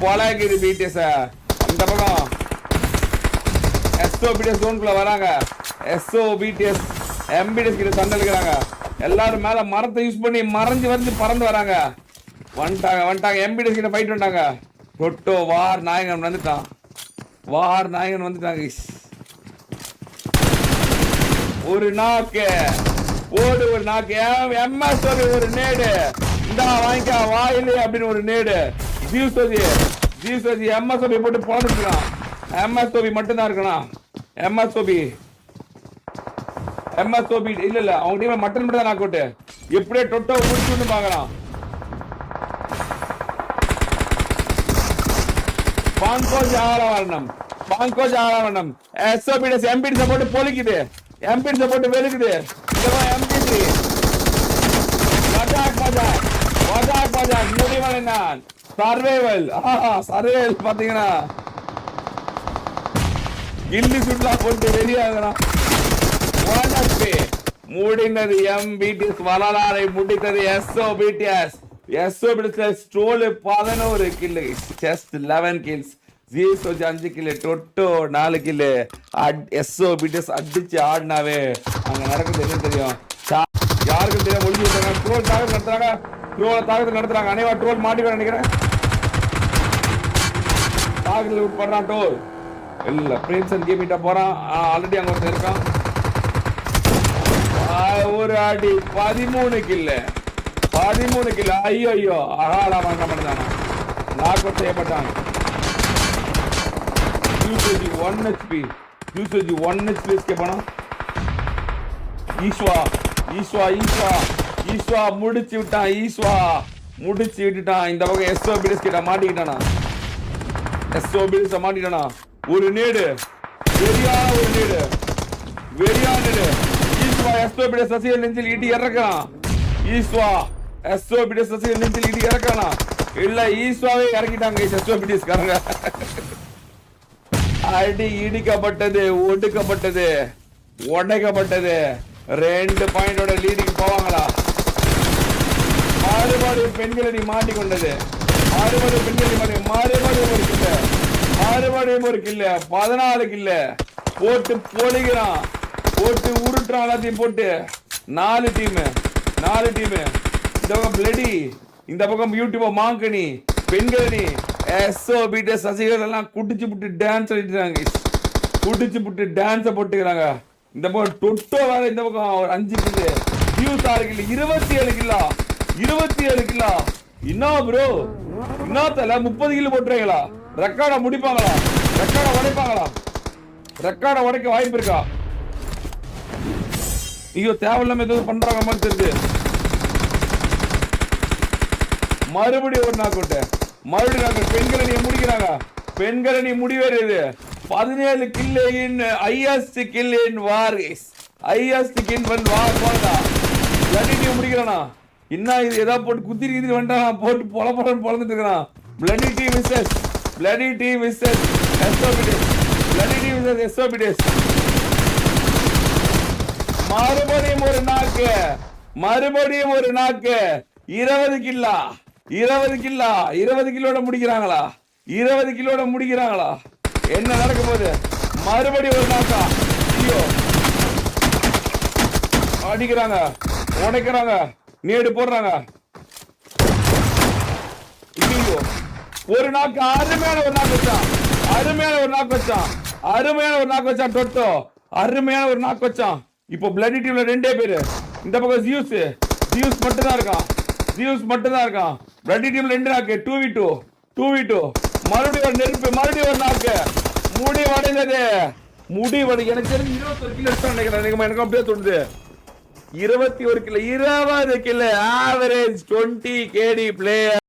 பொலாகிது BDS. இந்த பக்கம் எஸ்ஓபிடிஎஸ் ஜோனுக்குள்ள வராங்க. எஸ்ஓபிடிஎஸ் எம்பிடிஎஸ் கிட்ட சண்டை இருக்கிறாங்க. எல்லாரும் மேல மரத்தை யூஸ் பண்ணி மறைஞ்சு வந்து பறந்து வராங்க. வந்துட்டாங்க எம்பிடிஎஸ் கிட்ட ஃபைட் வந்துட்டாங்க. டொட்டோ வார் நாயகன் வந்துட்டான். ஒரு நாக்கு ஓடு, ஒரு நாக்கு எம்எஸ் ஒரு நேடு. இந்தா வாங்கிக்கா வாயிலே அப்படின்னு ஒரு நேடு. ஜியூசோஜி எம்எஸ்ஓபி போட்டு போனதுக்கலாம். எம்எஸ்ஓபி மட்டும்தான் இருக்கணும். எம்எஸ்ஓபி இல்ல அவங்க டீம் மட்டன் மட்டும் தான் நாக்கோட்டு. எப்படியே டொட்டோ முடிச்சுன்னு பாக்கலாம். பாங்கோஜ் ஆளவரணம் எஸ்ஓபிடிஎஸ் எம்பிடிஎஸ் போட்டு பொலிக்குது. எம்பிடிஎஸ் போட்டு வெளுக்குது. எம்பி3 மஜாக் முடிவனை நான் சர்வைவல் பாத்தீங்கன்னா கில்லி சுட்லா போட்டு வெளியாகலாம். முடிந்தது எம்பிடிஎஸ் வரலாறை முடித்தது. எஸ்ஓபிடிஎஸ் ஸ்ட்ரோல் 11 kill, just 11 kills. GSOG 5 kill, டொட்டோ 4 கில். எஸ்ஓபிடிஎஸ் அடிச்சு ஆடினாவே அங்க நடக்குது என்ன தெரியும்? யாருக்கும் தெரியும் ஒளிஞ்சு விட்டாங்க. ட்ரோல் தாக்கத்தில் நடத்துறாங்க. அனைவா ட்ரோல் மாட்டிக்க நினைக்கிறேன். தாக்கத்தில் உட்படுறான் டோல் இல்ல பிரின்சன் கேமிட்டா போறான். ஆல்ரெடி அங்க ஒருத்தர் இருக்கான். ஒரு அடி 13 கில்ல. ஐயோ அகாலா வாங்க பண்ணானா நாக் அவுட் செய்யப்பட்டான். யூசேஜ் 1 HP எஸ்கேப் பண்ணா. ஈஸ்வா முடிச்சு விட்டான். இந்த பக்கம் எஸ்ஓபிடிஎஸ் கிட்ட மாட்டிக்கிட்டானா. ஒரு நேடு வெறியான நேடு. ஈஸ்வா எஸ்ஓபிடிஎஸ் ரசிகர் நெஞ்சில் இடி இறக்குறான். இல்ல ஈஸ்வாவே இறக்கிட்டாங்க எஸ்ஓபிடிஎஸ் காரங்க. அடி இடிக்கப்பட்டது, ஒடுக்கப்பட்டது, உடைக்கப்பட்டது. 2 பாயிண்டோட லீடிங் போவாங்களா? மறுபடியும் பெண்களடி மாட்டிக்கொண்டது. மறுபடியும் ஒரு கில்ல 14 கில்ல போட்டு பொழிகிறான். போட்டு உருட்டுறான் எல்லாத்தையும் போட்டு. 4 டீம். இந்த பக்கம் பிளடி, இந்த பக்கம் யூடியூப் மாங்கனி, பெண்களி, எஸ்ஓபிடிஎஸ் ரசிகர்கள் எல்லாம் குடிச்சு புட்டு டான்ஸ் ஆடிட்டாங்க. போட்டுக்கிறாங்க. இந்த பக்கம் டொட்டோ வேற. இந்த பக்கம் 5 கில்லு, 26 கில்லு, 27 கில்லா. என்ன ப்ரோ இன்னொருத்தல 30 கில்லு போட்டுறீங்களா? ரெக்கார்டை முடிப்பாங்களா? ரெக்கார்டை உடைக்க வாய்ப்பு இருக்கா? ஐயோ தேவையில்லாம ஏதோ பண்றாங்க மாதிரி தெரியுது. மறுபடியும் ஒரு நாக்கோட்டு. பெண்களி முடிவேறது. 17 கில் இன் ஹையஸ்ட் கில் இன் வார். போனதா பிளடி முடிக்கிறானா? என்ன இது ஏதாவது போட்டு குத்திரி வந்துட்டானா? போட்டு பொழந்துட்டு இருக்கிறான். பிளடி டீம் விசஸ் எஸ்ஓபிடிஎஸ். மறுபடியும் ஒரு நாக்கு. 20 கில்லா. 20 கிலோட முடிக்கிறாங்களா? என்ன நடக்க போகுது? மறுபடியும் ஒரு நாக்கா. ஐயோ அடிக்கிறாங்க, உடைக்கிறாங்க, நேடு போடுறாங்க. ஐயோ ஒரு நாக்கு. அருமையான ஒரு நாக்கு வச்சான். டொட்டோ அருமையான ஒரு நாக்கு வச்சான். இப்போ பிளடி டீம்ல 2 பேரு. இந்த பக்கம் ஜியூஸ் மட்டும் தான் இருக்கான். பிளடி டீம்ல 2 நாக்கு. 2v2. மறுபடியும் ஒரு நெருப்பு. மறுபடியும் ஒரு நாக்கு. முடிவடைந்தது. எனக்கு தெரிஞ்சு 21 கிலோ நினைக்கிறேன். எனக்கு அப்படியே தோணுது. 21 kilo, 20 kilo. Average 20 KD player.